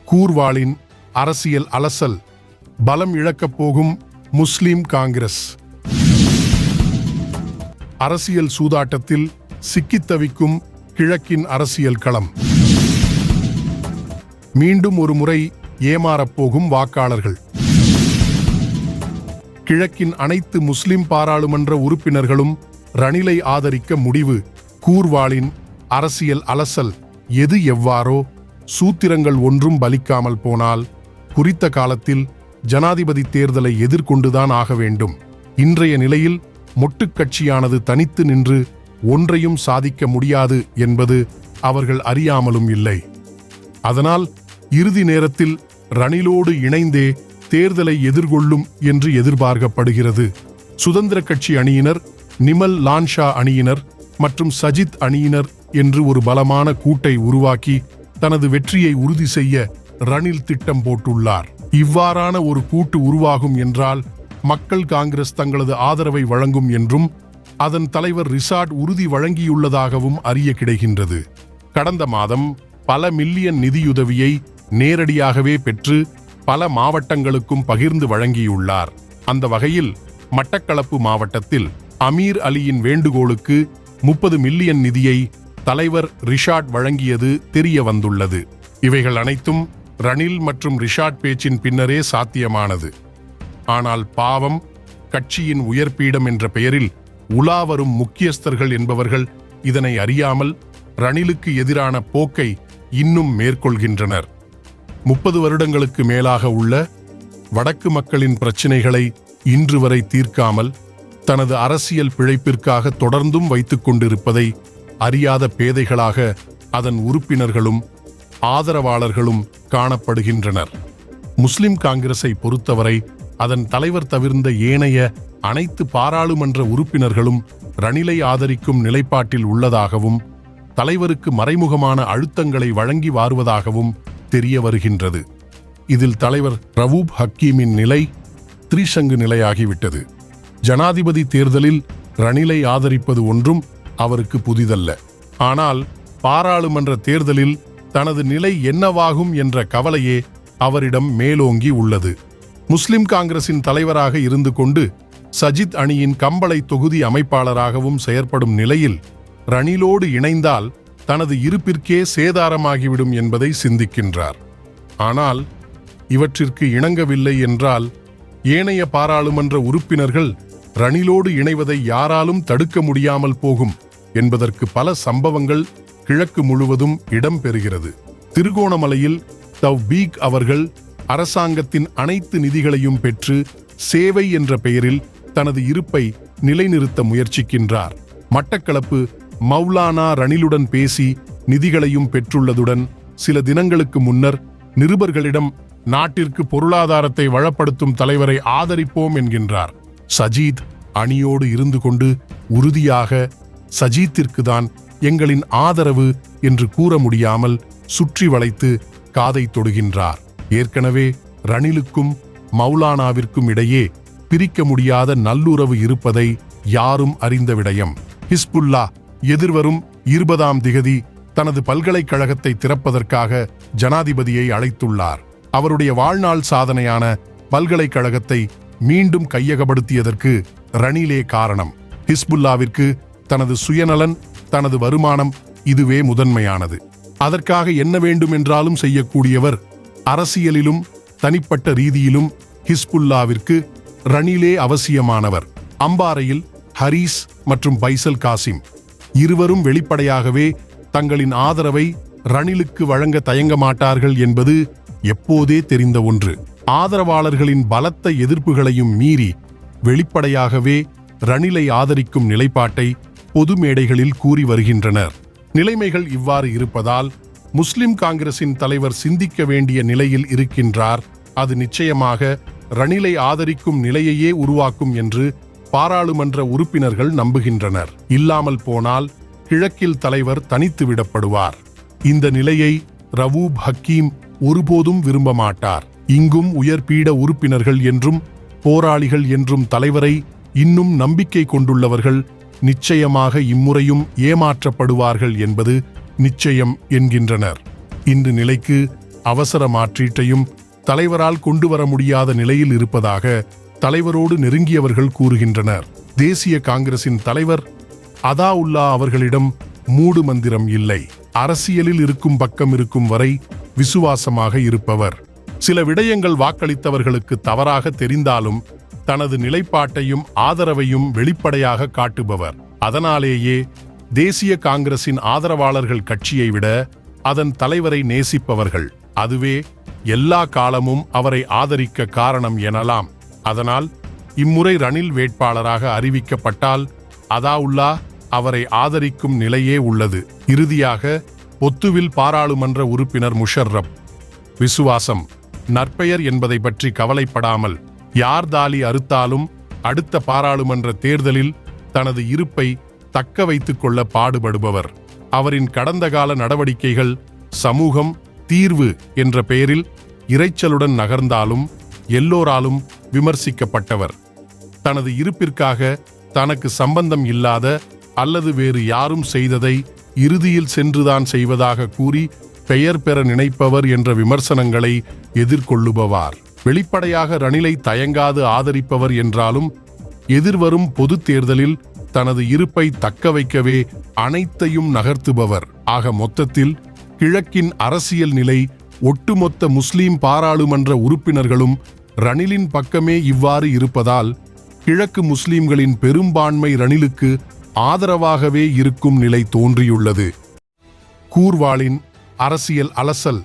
கூர்வாளின் அரசியல் அலசல், பலம் இழக்கப் போகும் முஸ்லிம் காங்கிரஸ். அரசியல் சூதாட்டத்தில் சிக்கித் தவிக்கும் கிழக்கின் அரசியல் களம். மீண்டும் ஒரு முறை ஏமாறப்போகும் வாக்காளர்கள். கிழக்கின் அனைத்து முஸ்லிம் பாராளுமன்ற உறுப்பினர்களும் ரணிலை ஆதரிக்க முடிவு. கூர்வாளின் அரசியல் அலசல். எது எவ்வாறோ சூத்திரங்கள் ஒன்றும் பலிக்காமல் போனால் குறித்த காலத்தில் ஜனாதிபதி தேர்தலை எதிர்கொண்டுதான் ஆக வேண்டும். இன்றைய நிலையில் மொட்டுக் கட்சியானது தனித்து நின்று ஒன்றையும் சாதிக்க முடியாது என்பது அவர்கள் அறியாமலும் இல்லை. அதனால் இறுதி நேரத்தில் ரணிலோடு இணைந்தே தேர்தலை எதிர்கொள்ளும் என்று எதிர்பார்க்கப்படுகிறது. சுதந்திர கட்சி அணியினர், நிமல் லான்ஷா அணியினர் மற்றும் சஜித் அணியினர் என்று ஒரு பலமான கூட்டை உருவாக்கி தனது வெற்றியை உறுதி செய்ய ரணில் திட்டம் போட்டுள்ளார். இவ்வாறான ஒரு கூட்டு உருவாகும் என்றால் மக்கள் காங்கிரஸ் தங்களது ஆதரவை வழங்கும் என்றும் அதன் தலைவர் ரிஷாட் உறுதி வழங்கியுள்ளதாகவும் அறிய கிடைக்கின்றது. கடந்த மாதம் பல மில்லியன் நிதியுதவியை நேரடியாகவே பெற்று பல மாவட்டங்களுக்கும் பகிர்ந்து வழங்கியுள்ளார். அந்த வகையில் மட்டக்களப்பு மாவட்டத்தில் அமீர் அலியின் வேண்டுகோளுக்கு 30 மில்லியன் நிதியை தலைவர் ரிஷாட் வழங்கியது தெரிய வந்துள்ளது. இவைகள் அனைத்தும் ரணில் மற்றும் ரிஷாட் பேச்சின் பின்னரே சாத்தியமானது. ஆனால் பாவம், கட்சியின் உயர்பீடம் என்ற பெயரில் உலாவரும் முக்கியஸ்தர்கள் என்பவர்கள் இதனை அறியாமல் ரணிலுக்கு எதிரான போக்கை இன்னும் மேற்கொள்கின்றனர். 30 வருடங்களுக்கு மேலாக உள்ள வடக்கு மக்களின் பிரச்சினைகளை இன்று வரை தீர்க்காமல் தனது அரசியல் பிழைப்பிற்காக தொடர்ந்தும் வைத்துக் கொண்டிருப்பதை அறியாத பேதைகளாக அதன் உறுப்பினர்களும் ஆதரவாளர்களும் காணப்படுகின்றனர். முஸ்லிம் காங்கிரஸை பொறுத்தவரை அதன் தலைவர் தவிர்ந்த ஏனைய அனைத்து பாராளுமன்ற உறுப்பினர்களும் ரணிலை ஆதரிக்கும் நிலைப்பாட்டில் உள்ளதாகவும் தலைவருக்கு மறைமுகமான அழுத்தங்களை வழங்கி வாருவதாகவும் தெரிய வருகின்றது. இதில் தலைவர் ரவூப் ஹக்கீமின் நிலை திரிசங்கு நிலையாகிவிட்டது. ஜனாதிபதி தேர்தலில் ரணிலை ஆதரிப்பது ஒன்றும் அவருக்கு புதிதல்ல. ஆனால் பாராளுமன்ற தேர்தலில் தனது நிலை என்னவாகும் என்ற கவலையே அவரிடம் மேலோங்கி உள்ளது. முஸ்லிம் காங்கிரசின் தலைவராக இருந்து கொண்டு சஜித் அணியின் கம்பளை தொகுதி அமைப்பாளராகவும் செயற்படும் நிலையில் ரணிலோடு இணைந்தால் தனது இருப்பிற்கே சேதாரமாகிவிடும் என்பதை சிந்திக்கின்றார். ஆனால் இவற்றிற்கு இணங்கவில்லை என்றால் ஏனைய பாராளுமன்ற உறுப்பினர்கள் ரணிலோடு இணைவதை யாராலும் தடுக்க முடியாமல் போகும் என்பதற்கு பல சம்பவங்கள் கிழக்கு முழுவதும் இடம்பெறுகிறது. திருகோணமலையில் தவ்பீக் அவர்கள் அரசாங்கத்தின் அனைத்து நிதிகளையும் பெற்று சேவை என்ற பெயரில் தனது இருப்பை நிலைநிறுத்த முயற்சிக்கின்றார். மட்டக்களப்பு மௌலானா ரணிலுடன் பேசி நிதிகளையும் பெற்றுள்ளதுடன் சில தினங்களுக்கு முன்னர் நிருபர்களிடம் நாட்டிற்கு பொருளாதாரத்தை வளப்படுத்தும் தலைவரை ஆதரிப்போம் என்கின்றார். சஜித் அணியோடு இருந்து கொண்டு உறுதியாக சஜித்திற்கு தான் எங்களின் ஆதரவு என்று கூற முடியாமல் சுற்றி வளைத்து காதை தொடுகின்றார். ஏற்கனவே ரணிலுக்கும் மௌலானாவிற்கும் இடையே பிரிக்க முடியாத நல்லுறவு இருப்பதை யாரும் அறிந்த விடயம். ஹிஸ்புல்லா எதிர்வரும் 20ஆம் திகதி தனது பல்கலைக்கழகத்தை திறப்பதற்காக ஜனாதிபதியை அழைத்துள்ளார். அவருடைய வாழ்நாள் சாதனையான பல்கலைக்கழகத்தை மீண்டும் கையகப்படுத்தியதற்கு ரணிலே காரணம். ஹிஸ்புல்லாவிற்கு தனது சுயநலன், தனது வருமானம் இதுவே முதன்மையானது. அதற்காக என்ன வேண்டும் என்றாலும் செய்யக்கூடியவர். அரசியலிலும் தனிப்பட்ட ரீதியிலும் ஹிஸ்புல்லாவிற்கு ரணிலே அவசியமானவர். அம்பாறையில் ஹரீஸ் மற்றும் பைசல் காசிம் இருவரும் வெளிப்படையாகவே தங்களின் ஆதரவை ரணிலுக்கு வழங்க தயங்க மாட்டார்கள் என்பது எப்போதே தெரிந்த ஒன்று. ஆதரவாளர்களின் பலத்த எதிர்ப்புகளையும் மீறி வெளிப்படையாகவே ரணிலை ஆதரிக்கும் நிலைப்பாட்டை பொது மேடைகளில் கூறி வருகின்றனர். நிலைமைகள் இவ்வாறு இருப்பதால் முஸ்லிம் காங்கிரசின் தலைவர் சிந்திக்க வேண்டிய நிலையில் இருக்கின்றார். அது நிச்சயமாக ரணிலை ஆதரிக்கும் நிலையையே உருவாக்கும் என்று பாராளுமன்ற உறுப்பினர்கள் நம்புகின்றனர். இல்லாமல் போனால் கிழக்கில் தலைவர் தனித்து விடப்படுவார். இந்த நிலையை ரவூப் ஹக்கீம் ஒருபோதும் விரும்ப மாட்டார். இங்கும் உயர்பீட உறுப்பினர்கள் என்றும் போராளிகள் என்றும் தலைவரை இன்னும் நம்பிக்கை கொண்டுள்ளவர்கள் நிச்சயமாக இம்முறையும் ஏமாற்றப்படுவார்கள் என்பது நிச்சயம் என்கின்றனர். இந்த நிலைக்கு அவசர மாற்றீட்டையும் தலைவரால் கொண்டு வர முடியாத நிலையில் இருப்பதாக தலைவரோடு நெருங்கியவர்கள் கூறுகின்றனர். தேசிய காங்கிரசின் தலைவர் அதாவுல்லா அவர்களிடம் மூடு மந்திரம் இல்லை. அரசியலில் இருக்கும் பக்கம் இருக்கும் வரை விசுவாசமாக இருப்பவர். சில விடயங்கள் வாக்களித்தவர்களுக்கு தவறாக தெரிந்தாலும் தனது நிலைப்பாட்டையும் ஆதரவையும் வெளிப்படையாக காட்டுபவர். அதனாலேயே தேசிய காங்கிரசின் ஆதரவாளர்கள் கட்சியை விட அதன் தலைவரை நேசிப்பவர்கள். அதுவே எல்லா காலமும் அவரை ஆதரிக்க காரணம் எனலாம். அதனால் இம்முறை ரணில் வேட்பாளராக அறிவிக்கப்பட்டால் அதாவுல்லா அவரை ஆதரிக்கும் நிலையே உள்ளது. இறுதியாக பொத்துவில் பாராளுமன்ற உறுப்பினர் முஷர்ரப் விசுவாசம், நற்பெயர் என்பதை பற்றி கவலைப்படாமல் யார் தாலி அறுத்தாலும் அடுத்த பாராளுமன்ற தேர்தலில் தனது இருப்பை தக்க வைத்துக் கொள்ள பாடுபடுபவர். அவரின் கடந்த கால நடவடிக்கைகள் சமூகம் தீர்வு என்ற பெயரில் இரைச்சலுடன் நகர்ந்தாலும் எல்லோராலும் விமர்சிக்கப்பட்டவர். தனது இருப்பிற்காக தனக்கு சம்பந்தம் இல்லாத அல்லது வேறு யாரும் செய்ததை இறுதியில் சென்றுதான் செய்வதாக கூறி பெயர் பெற நினைப்பவர் என்ற விமர்சனங்களை எதிர்கொள்ளுபவர். வெளிப்படையாக ரணிலை தயங்காது ஆதரிப்பவர் என்றாலும் எதிர்வரும் பொது தேர்தலில் தனது இருப்பை தக்க வைக்கவே அனைத்தையும் நகர்த்துபவர். ஆக மொத்தத்தில் கிழக்கின் அரசியல் நிலை ஒட்டுமொத்த முஸ்லிம் பாராளுமன்ற உறுப்பினர்களும் ரணிலின் பக்கமே இவ்வாறு இருப்பதால் கிழக்கு முஸ்லிம்களின் பெரும்பான்மை ரணிலுக்கு ஆதரவாகவே இருக்கும் நிலை தோன்றியுள்ளது. கூர்வாளின் அரசியல் அலசல்.